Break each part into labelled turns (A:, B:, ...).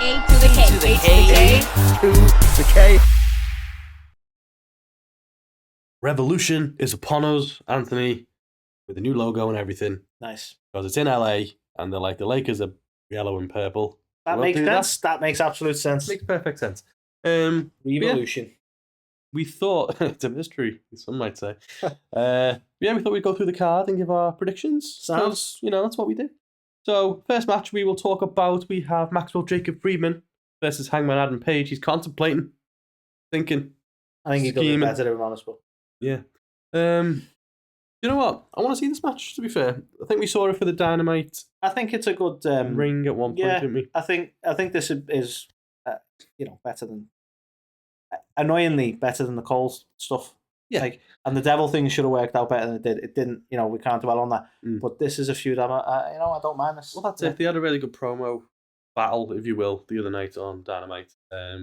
A: A to the K.
B: To the K.
C: To the K. Revolution is upon us, Anthony, with a new logo and everything.
B: Nice.
C: Because it's in LA, and they're like, the Lakers are yellow and purple.
B: That makes sense. That makes absolute sense.
C: Makes perfect sense.
B: Revolution.
C: We thought, it's a mystery, some might say. We thought we'd go through the card and give our predictions. Because, that's what we do. So, first match we will talk about, we have Maxwell Jacob Friedman versus Hangman Adam Page. He's contemplating, thinking.
B: I think he could be better, if I'm honest. But
C: yeah. You know what? I want to see this match, to be fair. I think we saw it for the Dynamite.
B: I think it's a good
C: ring at one point, didn't we?
B: I think this is better than, annoyingly better than the Cole's stuff.
C: Yeah.
B: And the Devil thing should have worked out better than it did. It didn't. We can't dwell on that. But this is a feud. I don't mind this.
C: Well, that's it. They had a really good promo battle, if you will, the other night on Dynamite,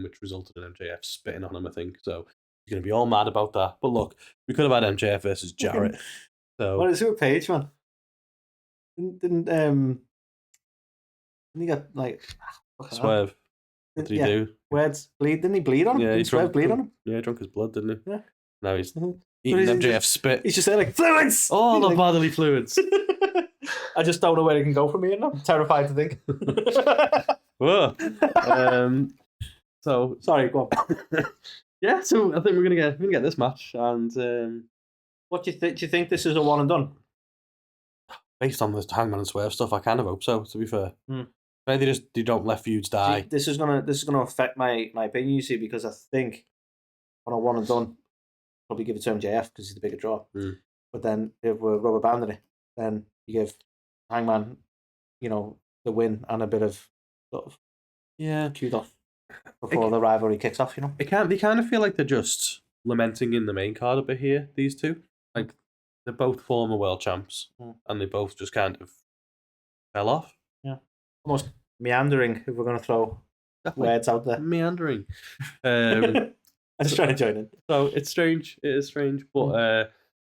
C: which resulted in MJF spitting on him, I think. So he's going to be all mad about that. But look, we could have had MJF versus Jarrett. So
B: what is it with Page, man? Didn't he get
C: Swerve? What did he do?
B: Words bleed? Didn't he bleed on him?
C: Yeah,
B: he Swerve bleed on him.
C: Yeah, drunk his blood, didn't he?
B: Yeah.
C: Now he's eating MJF spit.
B: He's just there like fluids.
C: All the bodily fluids.
B: I just don't know where it can go from here. I'm terrified to think.
C: Whoa. So
B: sorry, go on.
C: Yeah, so I think we're gonna get this match, and
B: what do you think? Do you think this is a one and done?
C: Based on the Hangman and Swerve stuff, I kind of hope so. To be fair, maybe they don't let feuds die.
B: See, this is gonna affect my opinion. You see, because I think on a one and done, probably give it to MJF because he's the bigger draw. But then if we're rubber banding it, then you give Hangman, the win and a bit of sort of kudos before the rivalry kicks off.
C: They kind of feel like they're just lamenting in the main card a bit here. These two, like they're both former world champs, and they both just kind of fell off.
B: Yeah, almost meandering. If we're going to throw words out there,
C: meandering.
B: I'm just trying to join in.
C: So it's strange. It is strange, but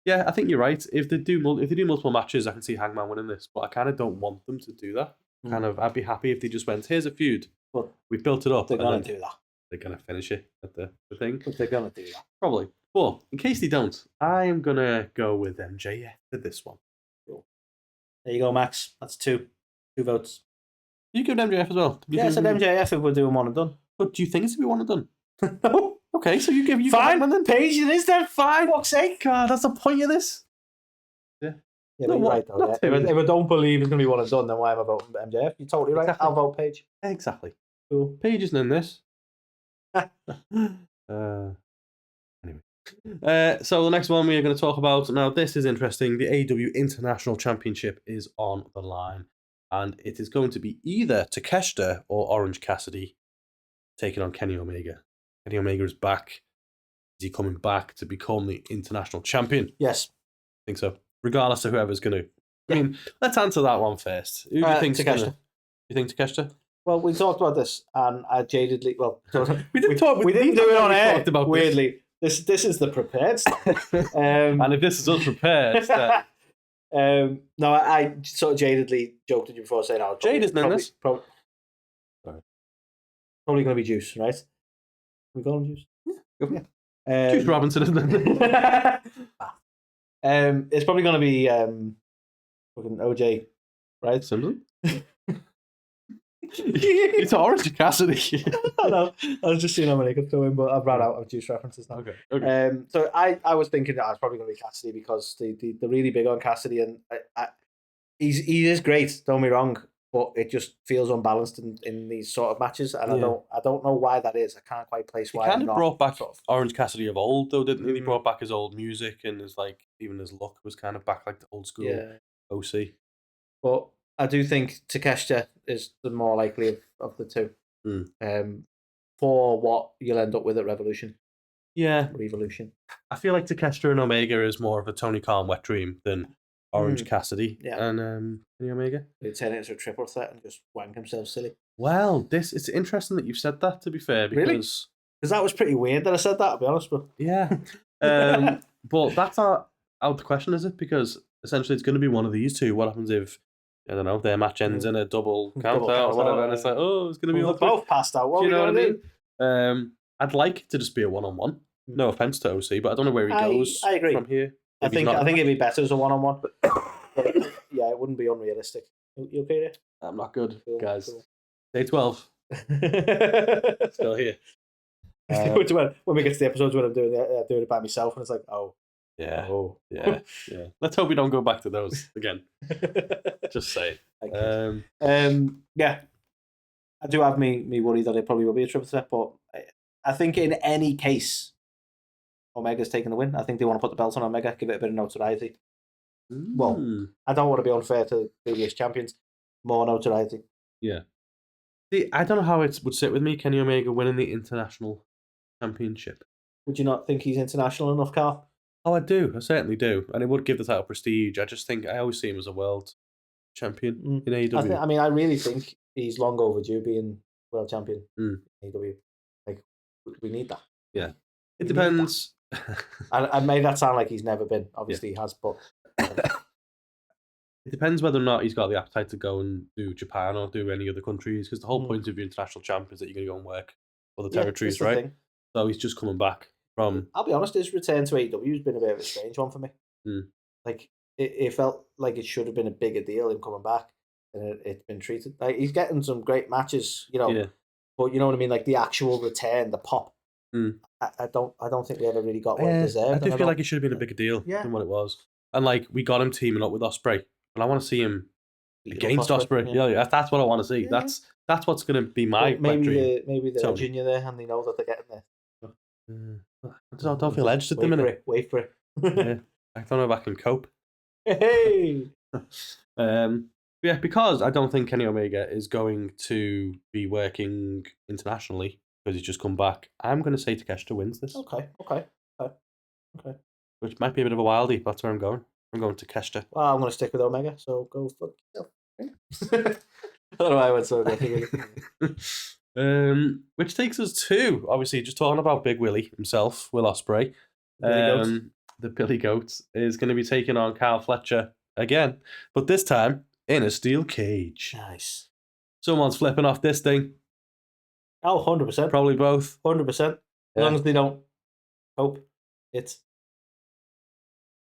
C: yeah, I think you're right. If they do multiple matches, I can see Hangman winning this, but I kind of don't want them to do that. I'd be happy if they just went, here's a feud.
B: But
C: we built it up.
B: They're gonna do that.
C: They're gonna finish it at the thing.
B: But they're gonna do that.
C: Probably. But in case they don't, I am gonna go with MJF for this one.
B: Cool. There you go, Max. That's two votes.
C: You give MJF as well.
B: Yeah, I said MJF if we're doing one and done.
C: But do you think it's to be one and done? No. Okay, so you
B: fine.
C: Then
B: Page it is then. Fine. Fuck's sake.
C: God, that's the point of this.
B: Yeah. Yeah, but you're right though. Yeah. If I don't believe it's going to be one and done, then why am I voting for MJF? You're totally right. Exactly. I'll vote Page.
C: Exactly.
B: Cool.
C: Page isn't in this. Anyway. So the next one we are going to talk about, now this is interesting, the AEW International Championship is on the line. And it is going to be either Takeshita or Orange Cassidy taking on Kenny Omega. Kenny Omega is back. Is he coming back to become the international champion?
B: Yes.
C: I think so. Regardless of whoever's going to. I mean, let's answer that one first. Who do you think
B: Takeshita?
C: You think Takeshita?
B: Well, we talked about this, and I jadedly. Well,
C: we didn't do
B: it on air.
C: Talked about
B: weirdly, this is the prepared stuff.
C: And if this is unprepared, then...
B: no, I sort of jadedly joked at you before saying, "Oh,
C: Jade isn't in this."
B: Probably going to be Juice, right? We call him Juice.
C: Yeah. Juice Robinson, isn't it?
B: It's probably going to be fucking OJ, right?
C: Simply. It's Orange Cassidy.
B: I know. I was just seeing how many I could throw in, but I've run out of Juice references now.
C: Okay.
B: So I was thinking that it's probably going to be Cassidy because they're really big on Cassidy, and he is great. Don't be wrong, but it just feels unbalanced in these sort of matches, and I don't know why that is. I can't quite place why.
C: He kind of brought back Orange Cassidy of old, though, didn't he? He brought back his old music, and even his look was kind of back like the old school OC.
B: But I do think Takeshita is the more likely of the two. For what you'll end up with at Revolution.
C: Yeah.
B: Revolution.
C: I feel like Takeshita and Omega is more of a Tony Khan wet dream than Orange Cassidy and Omega.
B: He'd turn it into a triple threat and just wank himself silly.
C: Well, it's interesting that you've said that, to be fair. Because
B: that was pretty weird that I said that, to be honest. But
C: yeah. But that's not out of the question, is it? Because essentially it's going to be one of these two. What happens if I don't know, their match ends in a double count
B: Double
C: out or
B: count
C: whatever,
B: out,
C: and it's like, oh, it's going to be
B: They're
C: awkward.
B: both passed out. What
C: Do you know
B: are
C: what
B: we
C: I
B: gonna
C: mean? I'd like it to just be a one-on-one. No offense to OC, but I don't know where he goes
B: I agree.
C: from here.
B: I think it'd be better as a one-on-one. Yeah, it wouldn't be unrealistic. You okay there?
C: I'm not good,
B: Cool,
C: guys.
B: cool.
C: Day 12. Still here.
B: When we get to the episodes when I'm doing it by myself, and it's like,
C: Yeah.
B: oh.
C: Yeah. Let's hope we don't go back to those again. Just say.
B: Yeah. I do have me worry that it probably will be a triple threat, but I think in any case, Omega's taking the win. I think they want to put the belt on Omega, give it a bit of notoriety. Well, I don't want to be unfair to previous champions. More notoriety.
C: Yeah. See, I don't know how it would sit with me, Kenny Omega winning the International Championship.
B: Would you not think he's international enough, Carl?
C: Oh, I do. I certainly do. And it would give the title prestige. I just think I always see him as a world champion in AEW.
B: I really think he's long overdue being world champion in AEW. Like, we need that.
C: Yeah. It depends.
B: I made that sound like he's never been. Obviously, he has, but...
C: It depends whether or not he's got the appetite to go and do Japan or do any other countries, because the whole point of your international champ is that you're going to go and work other territories, right?
B: Thing.
C: So he's just coming back from...
B: I'll be honest, his return to AEW has been a bit of a strange one for me. Like, it felt like it should have been a bigger deal him coming back, and it's been treated... Like, he's getting some great matches, you know, but you know what I mean? Like, the actual return, the pop. I don't think we ever really got what he deserved.
C: I do feel like it should have been a bigger deal than what it was. And, like, we got him teaming up with Ospreay. But I want to see him against Ospreay. Yeah, that's what I want to see. Yeah. That's what's going to be my dream.
B: Maybe they're edging you there, and they know that they're getting there.
C: I don't feel edged at the minute.
B: Wait for it.
C: I don't know if I can cope.
B: Hey.
C: Yeah, because I don't think Kenny Omega is going to be working internationally because he's just come back. I'm going to say Takeshita wins this.
B: Okay.
C: Which might be a bit of a wildie. That's where I'm going. I'm going to Takeshita.
B: Well, I'm going to stick with Omega, so go fuck yourself. I don't know why I went so
C: which takes us to, obviously, just talking about Big Willie himself, Will Ospreay. The Billy Goat is going to be taking on Kyle Fletcher again, but this time in a steel cage.
B: Nice.
C: Someone's flipping off this thing.
B: Oh, 100%.
C: Probably both.
B: 100%. As long as they don't hope it's...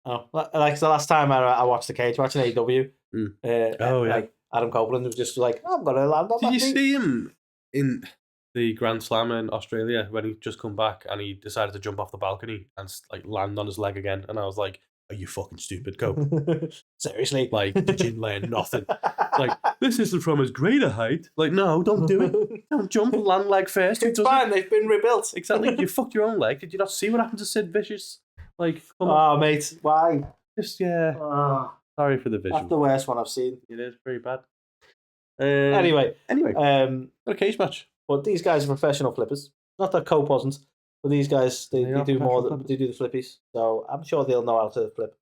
B: Oh, like the last time I watched the cage match in AEW. Like Adam Copeland was just like, I'm going to land on that.
C: Did you see him in the Grand Slam in Australia when he just come back and he decided to jump off the balcony and like land on his leg again? And I was like, are you fucking stupid, Cope?
B: Seriously?
C: Like, did you learn nothing? Like, this isn't from as great a height. Like, no, don't do it. Don't jump and land leg first.
B: It's fine, they've been rebuilt.
C: Exactly. You fucked your own leg. Did you not see what happened to Sid Vicious? Like, come on.
B: Mate, why?
C: Just, sorry for the visual.
B: That's the worst one I've seen.
C: It is pretty bad.
B: Anyway.
C: Got a cage match.
B: But these guys are professional flippers. Not that Cope wasn't, but these guys, they do more. They do the flippies. So I'm sure they'll know how to flip.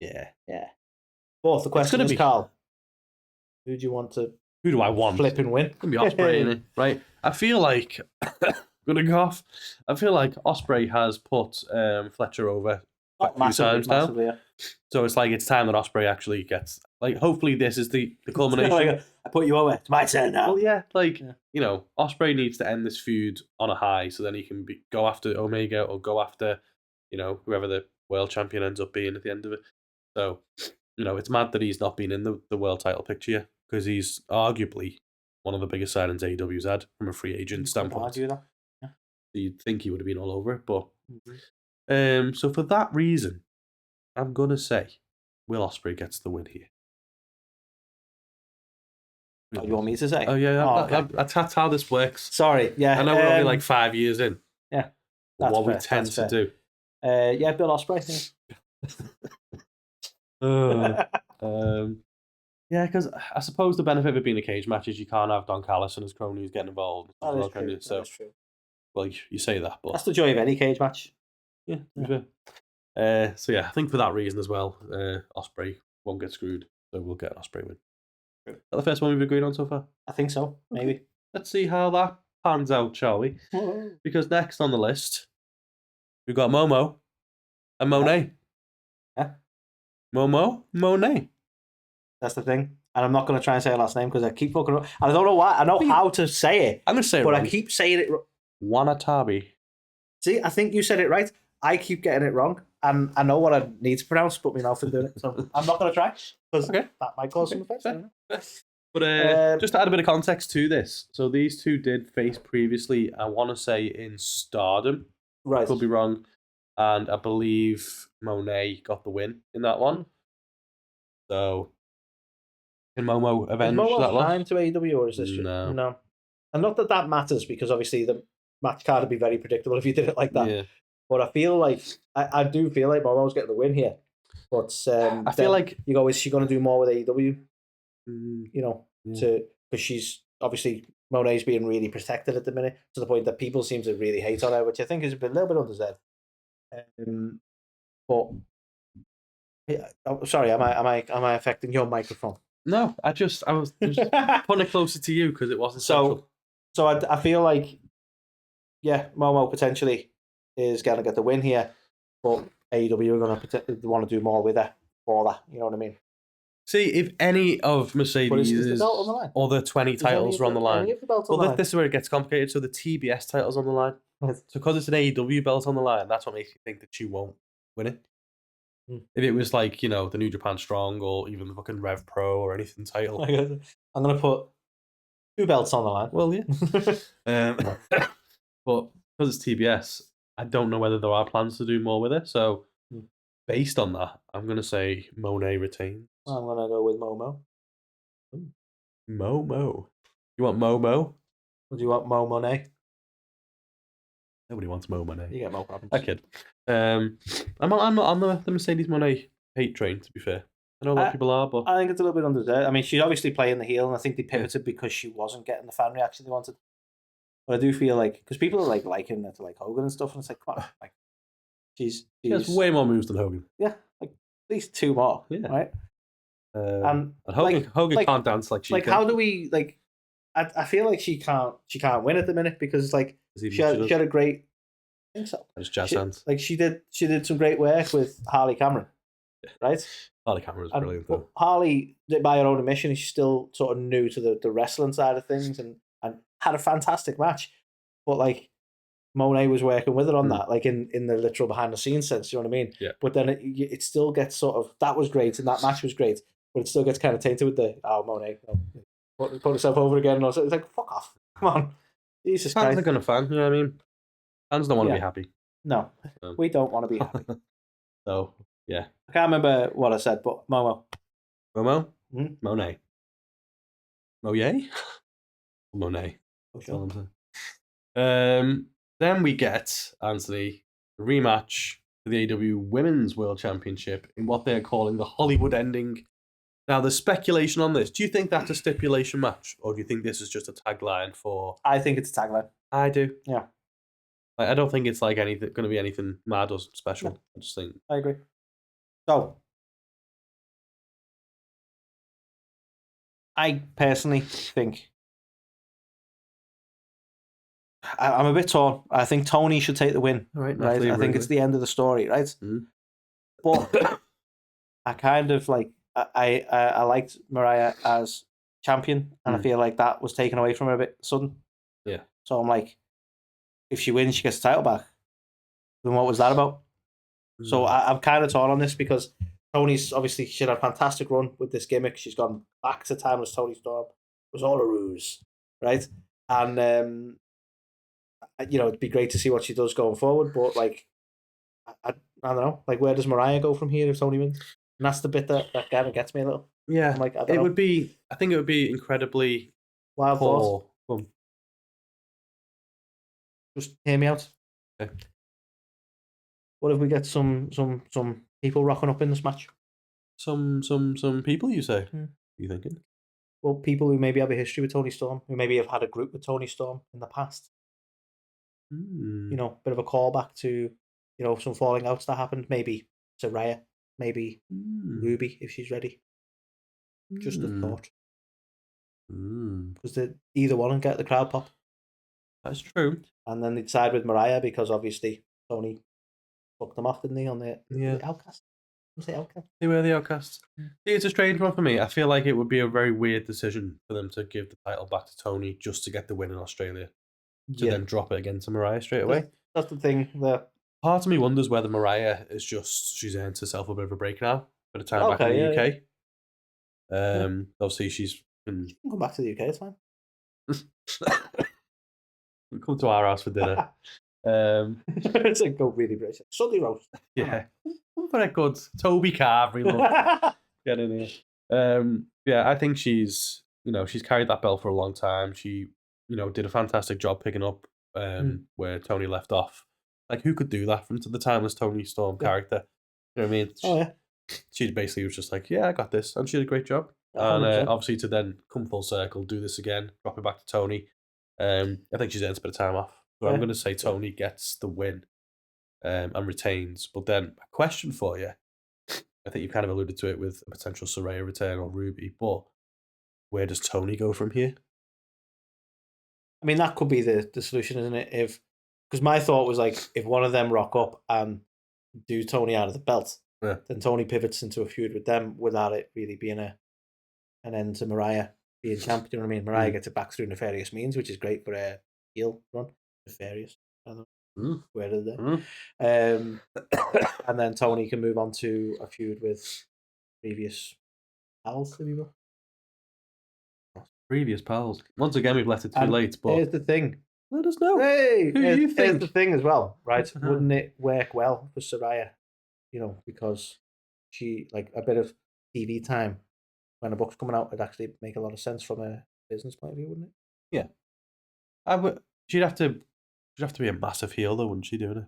C: Yeah.
B: But the question is, Carl, who do you want to...
C: Who do I want?
B: Flip and win.
C: It's going to be Ospreay, innit? Right? I feel like... I'm going to go off. I feel like Ospreay has put Fletcher over a few times now. Yeah. So it's like it's time that Ospreay actually gets... Like, hopefully this is the culmination.
B: Like, I put you over. It's my turn now.
C: Well, yeah. You know, Ospreay needs to end this feud on a high so then he can go after Omega or go after, you know, whoever the world champion ends up being at the end of it. So, you know, it's mad that he's not been in the world title picture yet because he's arguably one of the biggest signings AEW's had from a free agent standpoint.
B: Argue that. Yeah.
C: You'd think he would have been all over it, but... so for that reason, I'm going to say Will Ospreay gets the win here.
B: Oh, you want me to say?
C: Oh, yeah. That's how this works.
B: Sorry, yeah.
C: I know we're only like 5 years in.
B: Yeah.
C: What we tend to do.
B: Yeah, Bill Ospreay.
C: Yeah, because I suppose the benefit of it being a cage match is you can't have Don Callis and his cronies getting involved.
B: That is true.
C: So,
B: that is true.
C: Well, you say that, but...
B: That's the joy of any cage match.
C: Yeah. So, yeah, I think for that reason as well, Ospreay won't get screwed, so we'll get an Ospreay win. Is that the first one we've agreed on so far?
B: I think so, maybe. Okay.
C: Let's see how that pans out, shall we? Because next on the list, we've got Momo and Monet.
B: Yeah.
C: Momo, Monet.
B: That's the thing. and I'm not going to try and say her last name because I keep fucking up. And I don't know why. I know how to say it.
C: I'm going to say it
B: but
C: wrong.
B: I keep saying it wrong.
C: Wanatabi.
B: See, I think you said it right. I keep getting it wrong, and I know what I need to pronounce, but my mouth is doing it. So I'm not going to try because that might cause some offense.
C: But just to add a bit of context to this, so these two did face previously, I want to say in Stardom.
B: Right.
C: Could be wrong. And I believe Monet got the win in that one. So, can Momo avenge that loss?
B: Is Momo signed to AEW or is this just...
C: No.
B: No. And not that matters because obviously the match card would be very predictable if you did it like that. Yeah. But I feel like, I do feel like Momo's getting the win here. But
C: I feel like...
B: You go, is she going to do more with AEW? You know, because she's obviously... Monet's being really protected at the minute to the point that people seem to really hate on her, which I think is a little bit undeserved. But sorry, am I affecting your microphone?
C: No, I was just putting it closer to you because it wasn't central.
B: So I feel like Momo potentially is going to get the win here, but AEW are going to want to do more with her for that. You know what I mean?
C: See, if any of Mercedes' other 20 titles are on the line, this is where it gets complicated. So the TBS title's on the line. So because it's an AEW belt on the line, that's what makes you think that she won't win it. If it was like, the New Japan Strong or even the fucking Rev Pro or anything title.
B: I'm going to put 2 belts on the line.
C: Well, yeah. But because it's TBS, I don't know whether there are plans to do more with it. So based on that, I'm going to say Monet retains.
B: I'm going to go with Momo.
C: Momo. You want Momo?
B: Or do you want Mo Monet?
C: Nobody wants Mo Monet.
B: You get Mo problems.
C: I kid. I'm not on the Mercedes Monet hate train, to be fair. I know a lot of people are, but...
B: I think it's a little bit undeserved. I mean, she's obviously playing the heel, and I think they pivoted because she wasn't getting the fan reaction they wanted. But I do feel like... Because people are liking her to Hogan and stuff, and it's like, come on. She
C: has way more moves than Hogan.
B: Yeah, at least 2 more, right?
C: And Hogan can't dance like she can.
B: How do we I feel like she can't win at the minute because she had a great... I think so.
C: Just jazz hands.
B: She did some great work with Harley Cameron, right?
C: Harley Cameron was brilliant though.
B: Harley, by her own admission, she's still sort of new to the wrestling side of things and had a fantastic match, but Monet was working with her on that, in the literal behind the scenes sense. You know what I mean?
C: Yeah.
B: But then it still gets sort of, that was great and that match was great, but it still gets kind of tainted with the Monet put herself over again. And it's like, fuck off, come on, Jesus Christ.
C: Fans are gonna fan. You know what I mean? Fans don't want to be happy.
B: No, we don't want to be happy.
C: So yeah,
B: I can't remember what I said, but Momo.
C: Monet. Moye? Monet.
B: Sure.
C: Then we get, Anthony, a rematch for the AEW Women's World Championship in what they're calling the Hollywood ending. Now, there's speculation on this. Do you think that's a stipulation match, or do you think this is just a tagline for...
B: I think it's a tagline.
C: I do.
B: Yeah.
C: I don't think it's going to be anything mad or special. No. I just think...
B: I agree. So, I personally think... I'm a bit torn. I think Toni should take the win.
C: Right?
B: I think it's the end of the story, right? But I kind of I liked Mariah as champion, and I feel like that was taken away from her a bit sudden.
C: Yeah.
B: So I'm like, if she wins, she gets the title back. Then what was that about? So I'm kind of torn on this because Toni's obviously, she had a fantastic run with this gimmick. She's gone back to timeless Toni Storm. It was all a ruse, right? And it'd be great to see what she does going forward. But I don't know. Where does Mariah go from here if Toni wins? And that's the bit that kind of gets me a little.
C: Yeah,
B: I think it
C: would be incredibly
B: wild thought. Just hear me out.
C: Okay.
B: What if we get some people rocking up in this match?
C: Some people, you say? Are you thinking?
B: Well, people who maybe have a history with Toni Storm, who maybe have had a group with Toni Storm in the past. Bit of a callback to, some falling outs that happened. Maybe Saraya, maybe Ruby if she's ready. Just a thought. Because either one and get the crowd pop.
C: That's true.
B: And then they decide with Mariah because obviously Toni fucked them off, didn't they, on the Outcast? Say outcast.
C: They were the outcasts. See, it's a strange one for me. I feel like it would be a very weird decision for them to give the title back to Toni just to get the win in Australia, to then drop it again to Mariah straight away.
B: That's the thing.
C: Part of me wonders whether Mariah is just, she's earned herself a bit of a break now for the time back in the UK. Obviously, she's...
B: She can come back to the UK, it's fine.
C: Come to our house for dinner.
B: It's a good really British. Sunday roast.
C: Yeah. Very good. Toby Carvery, look. Get in here. Yeah, I think she's, she's carried that belt for a long time. She, did a fantastic job picking up where Toni left off. Like, who could do that from the timeless Toni Storm character? You know what I mean?
B: Oh, yeah.
C: She basically was just like, yeah, I got this. And she did a great job.
B: 100%.
C: And obviously to then come full circle, do this again, drop it back to Toni. I think she's earned a bit of time off. So I'm going to say Toni gets the win and retains. But then a question for you. I think you kind of alluded to it with a potential Saraya return or Ruby. But where does Toni go from here?
B: I mean, that could be the solution, isn't it? Because my thought was like, if one of them rock up and do Toni out of the belt, then Toni pivots into a feud with them without it really being an end to Mariah being champion. You know what I mean? Mariah gets it back through nefarious means, which is great for a heel run. Nefarious. I don't know. Where did they? And then Toni can move on to a feud with previous pals, if you will.
C: Previous pals. Once again, we've left it too late. But
B: here's the thing.
C: Let us know.
B: Hey,
C: who you think?
B: Here's the thing as well, right? Wouldn't it work well for Saraya? Because she, like, a bit of TV time when a book's coming out would actually make a lot of sense from a business point of view, wouldn't it?
C: Yeah. She'd have to be a massive heel, though, wouldn't she, doing it?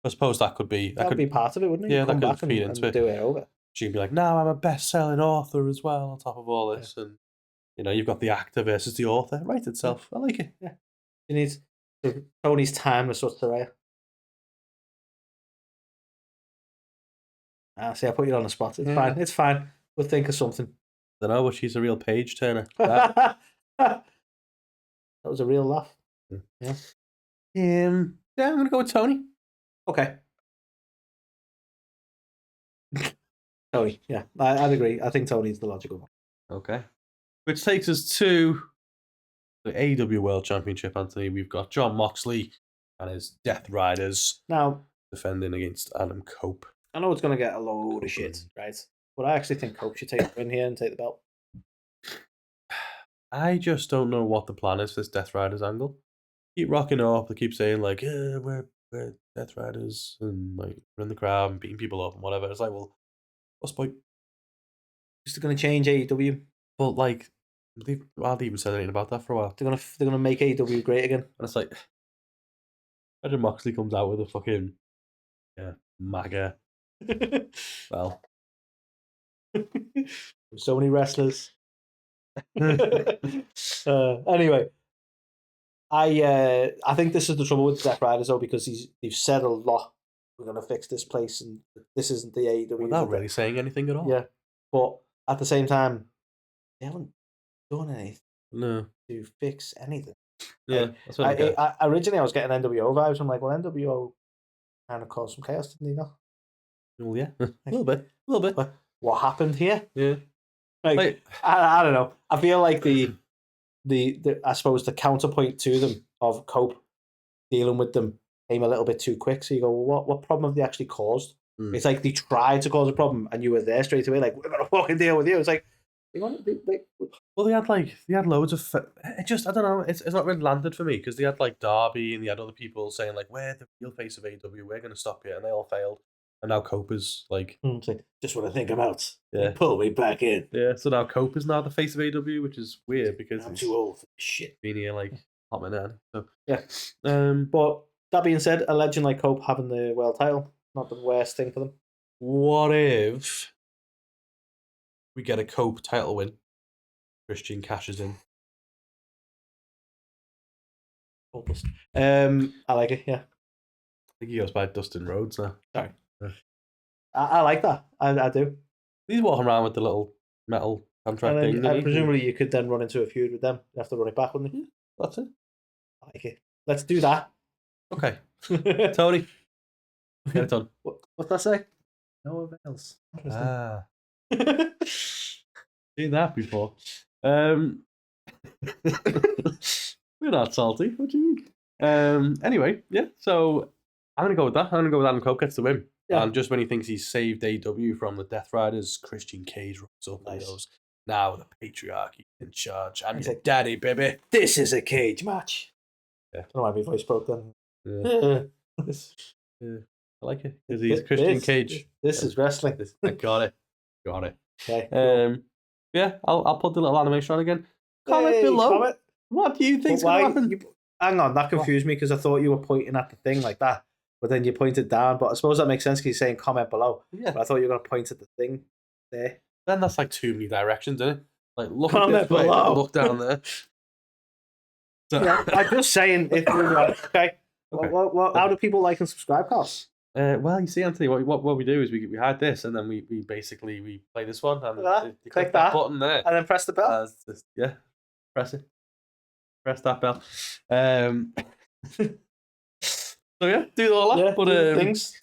C: I suppose that could be...
B: That could be part of it, wouldn't it?
C: Yeah,
B: come
C: that
B: back
C: could feed into it.
B: Do it over.
C: She'd be like, now I'm a best-selling author as well, on top of all this. Yeah. And, you've got the actor versus the author. Right itself. I like it.
B: Yeah. She needs... Tony's time as such, Saraya. See, I put you on the spot. It's fine. It's fine. We'll think of something.
C: I don't know, but she's a real page turner.
B: That was a real laugh.
C: Yeah. I'm going to go with Toni.
B: Okay. Toni, yeah. I'd agree. I think Toni's the logical one.
C: Okay. Which takes us to the AEW World Championship, Anthony. We've got Jon Moxley and his Death Riders
B: now
C: defending against Adam Cope.
B: I know it's going to get a load of shit, right? But I actually think Cope should take the win here and take the belt.
C: I just don't know what the plan is for this Death Riders angle. Keep rocking up. They keep saying, like, we're Death Riders, and like we're in the crowd and beating people up and whatever. It's like, well, what's the point?
B: Is it going to change AEW?
C: But like, they've hardly even said anything about that for a while.
B: They're gonna make AEW great again.
C: And it's like, imagine Moxley comes out with a fucking MAGA. Well,
B: so many wrestlers. Anyway, I think this is the trouble with Death Riders though, because they've said a lot. We're gonna fix this place, and this isn't the AEW.
C: Without really saying anything at all.
B: Yeah, but at the same time, they haven't done anything to fix anything.
C: Yeah, that's what
B: I originally I was getting NWO vibes. I'm like, well, NWO kind of caused some chaos, didn't he? No.
C: Well, yeah, a little bit.
B: But what happened here?
C: Yeah,
B: like I don't know. I feel like the I suppose the counterpoint to them of Cope dealing with them came a little bit too quick. So you go, well, what problem have they actually caused? It's like they tried to cause a problem and you were there straight away. Like, we're gonna fucking deal with you. It's like,
C: they had loads of. It just, I don't know. It's not really landed for me because they had like Darby and they had other people saying like, we're the real face of AEW. We're gonna stop you, and they all failed. And now Cope is like,
B: just want to think I'm out.
C: Yeah,
B: pull me back in.
C: Yeah, so now Cope is now the face of AEW, which is weird because
B: I'm too old for this shit.
C: Been here like hot minute. So
B: yeah. But that being said, a legend like Cope having the world title, not the worst thing for them.
C: What if we get a Cope title win? Christian cashes in.
B: Hopeless. I like it. Yeah.
C: I think he goes by Dustin Rhodes now.
B: Sorry. I like that. I do.
C: He's walking around with the little metal contract thing.
B: Presumably, you could then run into a feud with them. You have to run it back, wouldn't you?
C: That's it.
B: I like it. Let's do that.
C: Okay. Tony. Get it done.
B: What's that say? No avails.
C: Ah. Seen that before. We're not salty. What do you mean? Anyway, yeah. So I'm gonna go with that. I'm gonna go with Adam Cole gets the win.
B: Yeah.
C: And just when he thinks he's saved AEW from the Death Riders, Christian Cage rocks up and goes, "Now the patriarchy in charge. I'm your daddy, baby.
B: This is a cage match."
C: Yeah.
B: I don't know why my voice broke then.
C: I like it because he's Christian Cage.
B: This is wrestling.
C: I got it.
B: Okay. Cool.
C: Yeah. I'll put the little animation on again. Comment below.
B: Comment.
C: What do you think's going to happen?
B: Hang on, that confused me because I thought you were pointing at the thing like that, but then you pointed down. But I suppose that makes sense because you're saying comment below.
C: Yeah.
B: But I thought you were going to point at the thing there.
C: Then that's like too many directions, isn't it? Like look
B: comment
C: at this way,
B: below.
C: look down there. So,
B: yeah, I'm just saying. If okay. Well, how do people like and subscribe, Carl?
C: Well, you see, Anthony, what we do is we had this, and then we basically we play this one, and you click that button there,
B: and then press the bell.
C: Yeah, press it. Press that bell. So yeah, do all that.
B: Yeah,
C: but
B: do the things.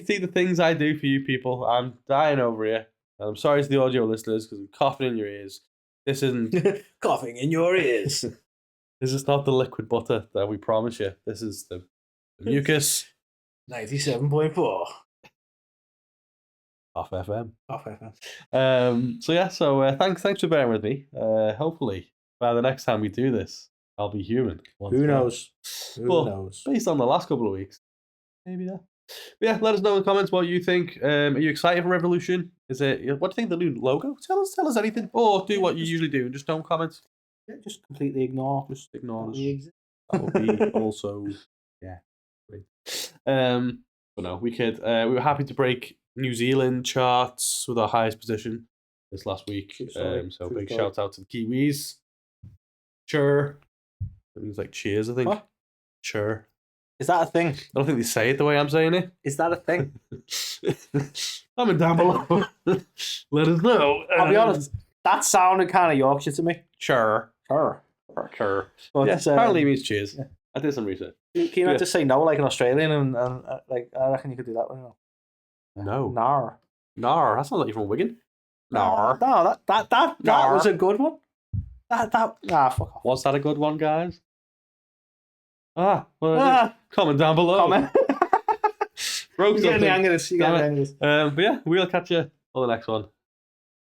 C: See the things I do for you people. I'm dying over here. And I'm sorry to the audio listeners because I'm coughing in your ears. This isn't
B: coughing in your ears.
C: This is not the liquid butter that we promise you. This is the mucus.
B: 97.4.
C: Off FM.
B: Off FM.
C: So yeah. So thanks for bearing with me. Hopefully by the next time we do this, I'll be human.
B: Who knows? Who knows?
C: Based on the last couple of weeks, maybe that. But yeah, let us know in the comments what you think. Are you excited for Revolution? Is it? What do you think of the new logo? Tell us anything, or do what you usually do and just don't comment.
B: Yeah, just completely ignore.
C: Just ignore us.
B: That
C: would be also great. But no, we could. We were happy to break New Zealand charts with our highest position this last week. So big shout out to the Kiwis. Sure. That means like cheers, I think. What? Sure.
B: Is that a thing?
C: I don't think they say it the way I'm saying it.
B: Is that a thing?
C: Comment down below. Let us know.
B: I'll be honest, that sounded kind of Yorkshire to me.
C: Sure.
B: But
C: yeah, apparently it means cheers. Yeah. I did some research.
B: Can you not just say no like an Australian and like I reckon you could do that one.
C: No.
B: Nar.
C: That's not like you're from Wigan.
B: Nar. No, that was a good one. Fuck off.
C: Was that a good one, guys? Comment down below.
B: Comment.
C: Broke
B: You get the hang of this.
C: But yeah, we'll catch you on the next one.